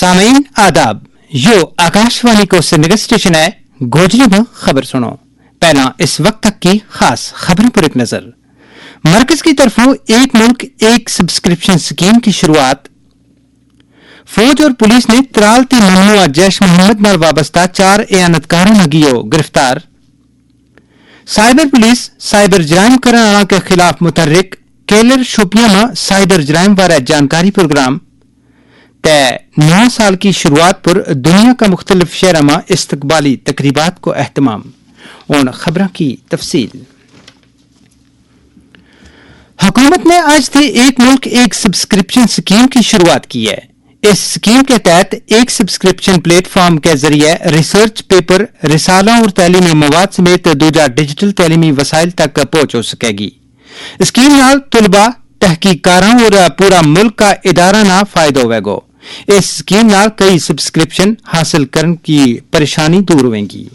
सामीन आदाब, यो आकाशवाणी को श्रीनगर स्टेशन है। गोजरी में खबर सुनो। पहला इस वक्त तक की खास खबरों पर एक नजर। मरकज की तरफों एक मुल्क एक सब्सक्रिप्शन स्कीम की शुरुआत। फौज और पुलिस ने त्राल ते ममनुआ जैश मोहम्मद नाल वाबस्ता 4 एयानतकारों नगियो गिरफ्तार। साइबर पुलिस साइबर जराइम करने के खिलाफ मुतहर्रिक केलर शोपियां में साइबर जराइम बारे जानकारी प्रोग्राम। तय 9 साल की शुरुआत पर दुनिया का मुख्तलिफ शहरों में इस्तकबाली तकरीबात को एहतमाम। उन खबरों की तफसील। हुकूमत ने आज से एक मुल्क एक सब्सक्रिप्शन स्कीम की शुरुआत की है। इस स्कीम के तहत एक सब्सक्रिप्शन प्लेटफॉर्म के जरिए रिसर्च पेपर, रिसाला और तैलीमी मवाद समेत दूसरा डिजिटल तैलीमी वसाइल तक पहुंच हो सकेगी। स्कीम नाल तुलबा, तहकीकारों और पूरा मुल्क का इदारा ना फायदा होगा। इस स्कीम नाल कई सब्सक्रिप्शन हासिल करने की परेशानी दूर होगी।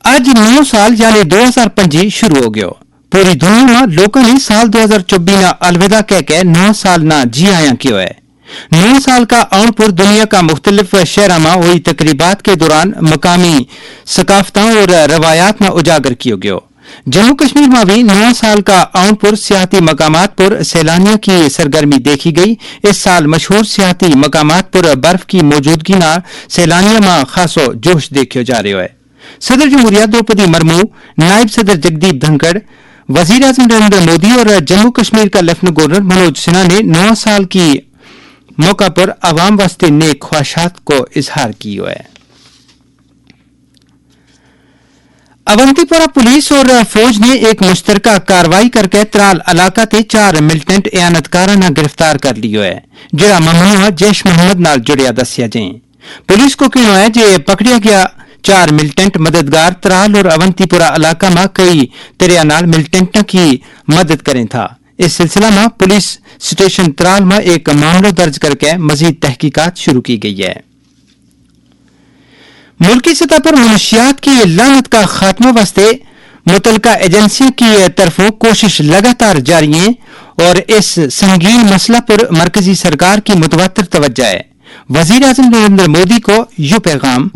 आज 9 साल यानी 2025 शुरू हो गया। पूरी दुनिया में लोगों ने साल 2024 ना अलविदा कह के 9 साल ना जी आया क्यों है। 9 साल का आउन पर दुनिया का मुख्तलिफ शहरों में हुई तकरीबात के दौरान मकामी सकाफतों और रवायात में उजागर किया गया। जम्मू कश्मीर में भी 9 साल का आउन पर सियाती मकामात पर सैलानियों की सरगर्मी देखी गई। इस साल मशहूर सियाती मकामात पर बर्फ की मौजूदगी ना सैलानियों में खासो जोश देखा जा रहा है। सदर जमहूरिया द्रौपदी मुर्मू, नायब सदर जगदीप धनखड़, वजीर आजम नरेंद्र मोदी और जम्मू कश्मीर का लेफ्टिनेंट गवर्नर मनोज सिन्हा ने 9 साल की मौका पर आवाम वास्ते नेक ख्वाहिशात को इजहार किया है। अवंतीपुरा पुलिस और फौज ने एक मुश्तरका कार्रवाई करके त्राल इलाका ते 4 मिलिटेंट एयानतकारां ना गिरफ्तार कर लियो है, जिहड़ा ममनुआ जैश मोहम्मद नाल जुड़िया दस्या जे। पुलिस को कहना है जे पकड़िया गया 4 मिलिटेंट मददगार त्राल और अवंतीपुरा इलाका में कई तरह नाल मिलिटेंटों की मदद करें था। इस सिलसिला में पुलिस स्टेशन त्राल में एक मामला दर्ज करके मजीद तहकीकात शुरू की गई है। मुल्की सतह पर मनशियात की लानत का खात्मा वास्ते मुतलका एजेंसियों की तरफों कोशिश लगातार जारी है और इस संगीन मसला पर मरकजी सरकार की मुतवत्तर तवज्जो है। वजीर आजम नरेंद्र मोदी को यो पैगाम।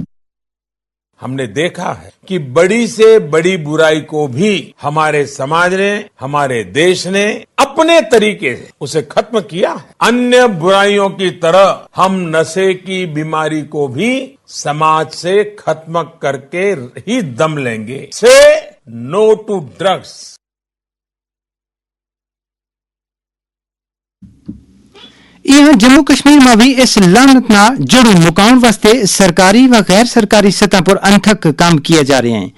हमने देखा है कि बड़ी से बड़ी बुराई को भी हमारे समाज ने, हमारे देश ने अपने तरीके से उसे खत्म किया है। अन्य बुराइयों की तरह हम नशे की बीमारी को भी समाज से खत्म करके ही दम लेंगे। से नो टू ड्रग्स। यहाँ जम्मू कश्मीर में भी इस लानत ना जड़ों मुकाउन वास्ते सरकारी व गैर सरकारी सतह पर अनथक काम किए जा रहे हैं।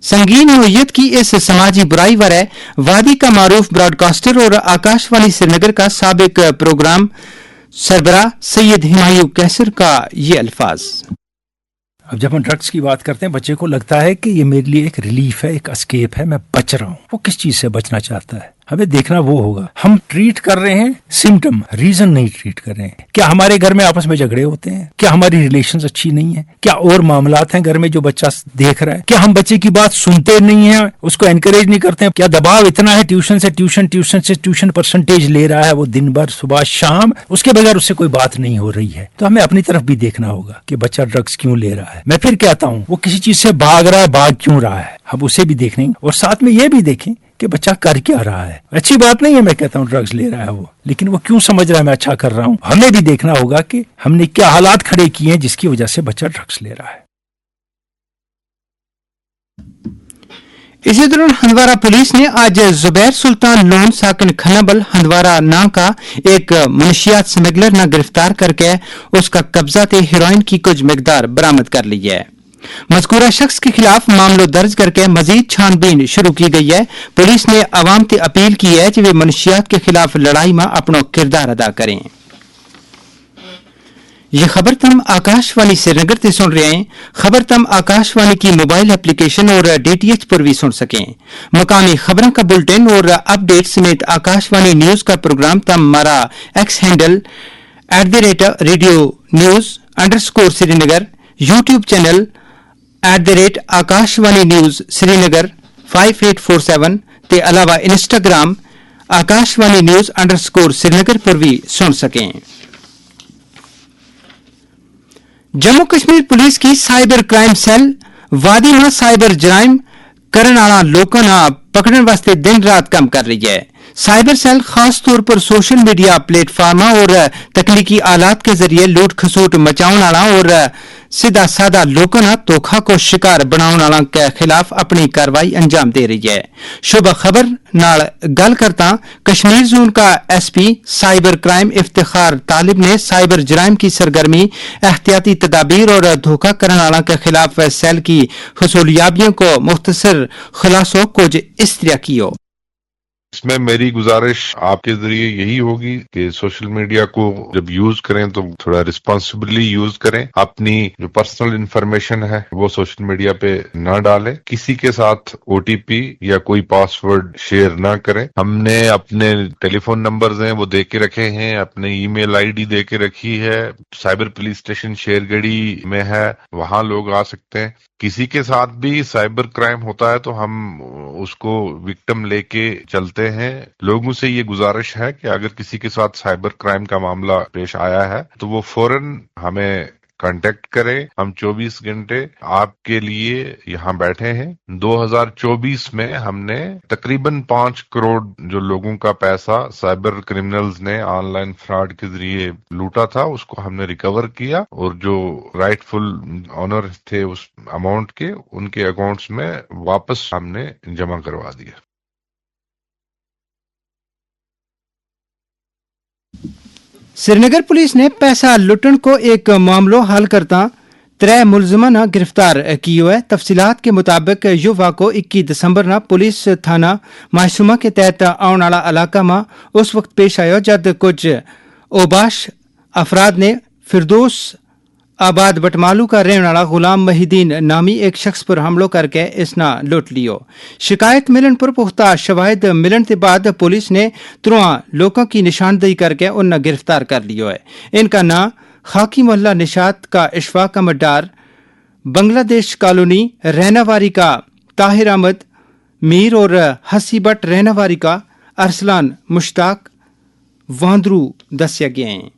संगीन नौयत की इस समाजी बुराई वर है वादी का मारूफ ब्रॉडकास्टर और आकाशवाणी श्रीनगर का साबिक प्रोग्राम सरबराह सैयद हिमायू कैसर का ये अल्फाज। अब जब हम ड्रग्स की बात करते हैं, बच्चे को लगता है कि ये मेरे लिए एक रिलीफ है, एक एस्केप है, मैं बच रहा हूँ। वो किस चीज से बचना चाहता है, हमें देखना वो होगा। हम ट्रीट कर रहे हैं सिम्टम, रीजन नहीं ट्रीट कर रहे हैं। क्या हमारे घर में आपस में झगड़े होते हैं? क्या हमारी रिलेशंस अच्छी नहीं है? क्या और मामलात हैं घर में जो बच्चा देख रहा है? क्या हम बच्चे की बात सुनते नहीं है, उसको एनकरेज नहीं करते हैं? क्या दबाव इतना है ट्यूशन से ट्यूशन परसेंटेज ले रहा है वो दिन भर सुबह शाम, उसके बगैर उससे कोई बात नहीं हो रही है? तो हमें अपनी तरफ भी देखना होगा कि बच्चा ड्रग्स क्यों ले रहा है। मैं फिर कहता हूँ वो किसी चीज से भाग रहा है, भाग क्यों रहा है, हम उसे भी देखें और साथ में ये भी देखें कि बच्चा कर क्या रहा है। अच्छी बात नहीं है मैं कहता हूँ ड्रग्स ले रहा है वो, लेकिन वो क्यों समझ रहा है मैं अच्छा कर रहा हूँ। हमें भी देखना होगा कि हमने क्या हालात खड़े किए हैं जिसकी वजह से बच्चा ड्रग्स ले रहा है। इसी दौरान हंदवारा पुलिस ने आज जुबैर सुल्तान लोन साकिन खनाबल हंदवारा नाम का एक मुनशियात स्मगलर न गिरफ्तार करके उसका कब्जा ते हेरोइन की कुछ मिकदार बरामद कर ली है। मज़कूरा शख्स के खिलाफ मामला दर्ज करके मजीद छानबीन शुरू की गई है। पुलिस ने अवाम से अपील की है कि वे मनशियात के खिलाफ लड़ाई में अपना किरदार अदा करें। ये खबर तम आकाशवाणी श्रीनगर से सुन रहे हैं। खबर तम आकाशवाणी की मोबाइल एप्लीकेशन और DTH पर भी सुन सकें। मकामी खबरों का बुलेटिन और अपडेट समेत आकाशवाणी न्यूज का प्रोग्राम तम हमारा एक्स हैंडल @radio_news_श्रीनगर, यूट्यूब चैनल @आकाशवाणी न्यूज श्रीनगर 5847 के अलावा इंस्टाग्राम आकाशवाणी न्यूज _श्रीनगर पर भी सुन सकें। जम्मू कश्मीर पुलिस की साइबर क्राइम सैल वादी में साइबर जराइम करने वाला लोगों ना पकड़ने वास्ते दिन रात काम कर रही है। साइबर सेल खास तौर पर सोशल मीडिया प्लेटफॉर्म और तकनीकी आलात के जरिए लूट खसूट मचाने वाला और सीधा साधा लोगों ना धोखा को शिकार बनाने वाला के खिलाफ अपनी कार्रवाई अंजाम दे रही है। शुभ खबर नाल गल करता कश्मीर जोन का SP साइबर क्राइम इफ्तिखार तालिब ने साइबर जराइम की सरगर्मी, एहतियाती तदाबीर और धोखा करने वाला के खिलाफ सेल की हसूलियाबियों को मुख्तसर खुलासों कुछ इस तरह की हो। इसमें मेरी गुजारिश आपके जरिए यही होगी कि सोशल मीडिया को जब यूज करें तो थोड़ा रिस्पॉन्सिबली यूज करें। अपनी जो पर्सनल इंफॉर्मेशन है वो सोशल मीडिया पे न डालें। किसी के साथ OTP या कोई पासवर्ड शेयर ना करें। हमने अपने टेलीफोन नंबर्स हैं वो दे के रखे हैं, अपने ईमेल ID दे के रखी है। साइबर पुलिस स्टेशन शेरगढ़ी में है, वहां लोग आ सकते हैं। किसी के साथ भी साइबर क्राइम होता है तो हम उसको विक्टिम लेके चलते हैं। लोगों से ये गुजारिश है कि अगर किसी के साथ साइबर क्राइम का मामला पेश आया है तो वो फौरन हमें कांटेक्ट करें। हम 24 घंटे आपके लिए यहाँ बैठे हैं। 2024 में हमने तकरीबन 5 करोड़ जो लोगों का पैसा साइबर क्रिमिनल्स ने ऑनलाइन फ्रॉड के जरिए लूटा था उसको हमने रिकवर किया और जो राइटफुल ऑनर थे उस अमाउंट के उनके अकाउंट्स में वापस हमने जमा करवा दिया। श्रीनगर पुलिस ने पैसा लुटन को एक मामलो हल करता 3 मुलजमान गिरफ्तार कियो है। तफसीलात के मुताबिक युवा को 21 दिसंबर ना पुलिस थाना मासूमा के तहत आने वाला इलाका में उस वक्त पेश आयो जब कुछ ओबाश अफराद ने फिरदौस आबाद बटमालू का रहने वाला गुलाम महिदीन नामी एक शख्स पर हमलो करके इसना लुट लियो। शिकायत मिलन पर पुख्ता शवाहिद मिलन के बाद पुलिस ने तुरंत लोगों की निशानदेही करके उन्हें गिरफ्तार कर लियो है। इनका नाम खाकी मोहल्ला निशात का इशफाक अहमद डार, बांग्लादेश कॉलोनी रहनावारी का ताहिर अहमद मीर और हसी बट रहनावारी का अरसलान मुश्ताक वांदरू दसिया गए हैं।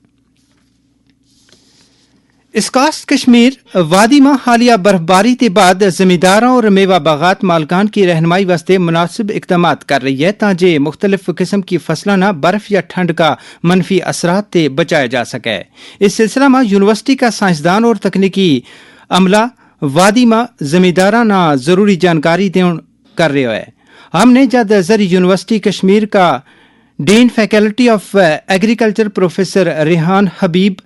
इसकास्ट कश्मीर वादी में हालिया बर्फबारी के बाद जमींदारों और मेवा बागात मालकान की रहनुमाई वास्ते मुनासिब इकदाम कर रही है ताकि मुख्तलिफ किस्म की फसलों ना बर्फ या ठंड का मनफी असरात से बचाया जा सके। इस सिलसिला में यूनिवर्सिटी का साइंसदान और तकनीकी अमला वादी में जमींदारों ना जरूरी जानकारी देने कर रहे है। हमने जद जरी यूनिवर्सिटी कश्मीर का dean faculty of agriculture professor Rehan Habib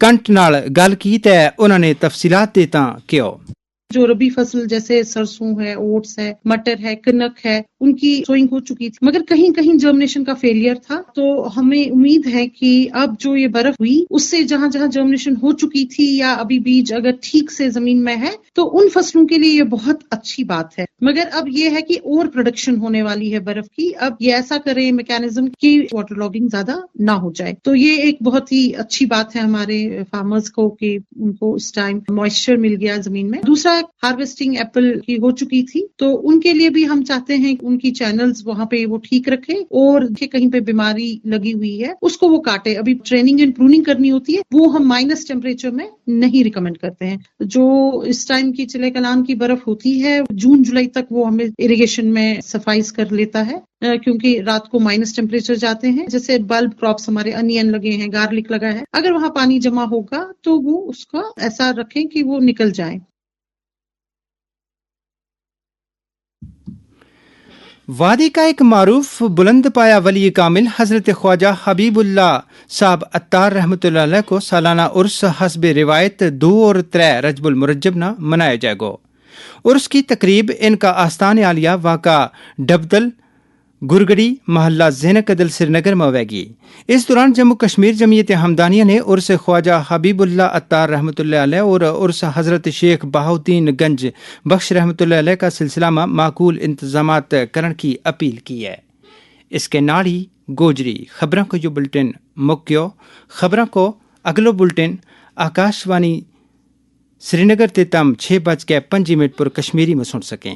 Kanth नाल गल की ते उन्होंने तफसीलात देता क्यों जो रबी फसल जैसे सरसों है, ओट्स है, मटर है, कनक है, उनकी सोइंग हो चुकी थी मगर कहीं कहीं जर्मिनेशन का फेलियर था। तो हमें उम्मीद है कि अब जो ये बर्फ हुई उससे जहां जहां जर्मिनेशन हो चुकी थी या अभी बीज अगर ठीक से जमीन में है तो उन फसलों के लिए ये बहुत अच्छी बात है। मगर अब ये है कि और प्रोडक्शन होने वाली है बर्फ की। अब ये ऐसा करें मैकेनिज्म की वाटर लॉगिंग ज्यादा ना हो जाए। तो ये एक बहुत ही अच्छी बात है हमारे फार्मर्स को कि उनको इस टाइम मॉइस्चर मिल गया जमीन में। दूसरा हार्वेस्टिंग एप्पल की हो चुकी थी तो उनके लिए भी हम चाहते हैं कि उनकी चैनल्स वहां पे वो ठीक रखें और कहीं पे बीमारी लगी हुई है उसको वो काटे। अभी ट्रेनिंग एंड प्रूनिंग करनी होती है वो हम माइनस टेम्परेचर में नहीं रिकमेंड करते हैं। जो इस टाइम की चिले कलान की बर्फ होती है जून जुलाई तक वो हमें इरिगेशन में सफाइज कर लेता है क्योंकि रात को माइनस टेम्परेचर जाते हैं। जैसे बल्ब क्रॉप्स हमारे अनियन लगे हैं, गार्लिक लगा है, अगर वहां पानी जमा होगा तो वो उसका ऐसा रखें कि वो निकल जाए। वादी का एक मारूफ बुलंद पाया वली कामिल हजरत ख्वाजा हबीबुल्ला साहब अत्तार रहमतुल्लाह अलैह को सालाना उर्स हस्ब रिवायत 2 और 3 रजबुल मुरज्जब ना मनाया जाएगा। उर्स की तकरीब इनका आस्थान आलिया वाका डबदल गुरगड़ी महल्ला ज़ैनकदल श्रीनगर में होगी। इस दौरान जम्मू कश्मीर जमीयत हमदानिया ने उर्स ख्वाजा हबीबुल्ला अत्तार रहमतुल्लाह अलैह और उर्स हजरत शेख बहाउद्दीन गंज बख्श रहमतुल्लाह अलैह का सिलसिला में माकूल इंतजामात करने की अपील की है। इसके नाड़ी गोजरी खबरों को जो बुलेटिन मुक्यो खबरों को अगलो बुलेटिन आकाशवाणी श्रीनगर ते तम 6:05 पर कश्मीरी में सुन सकें।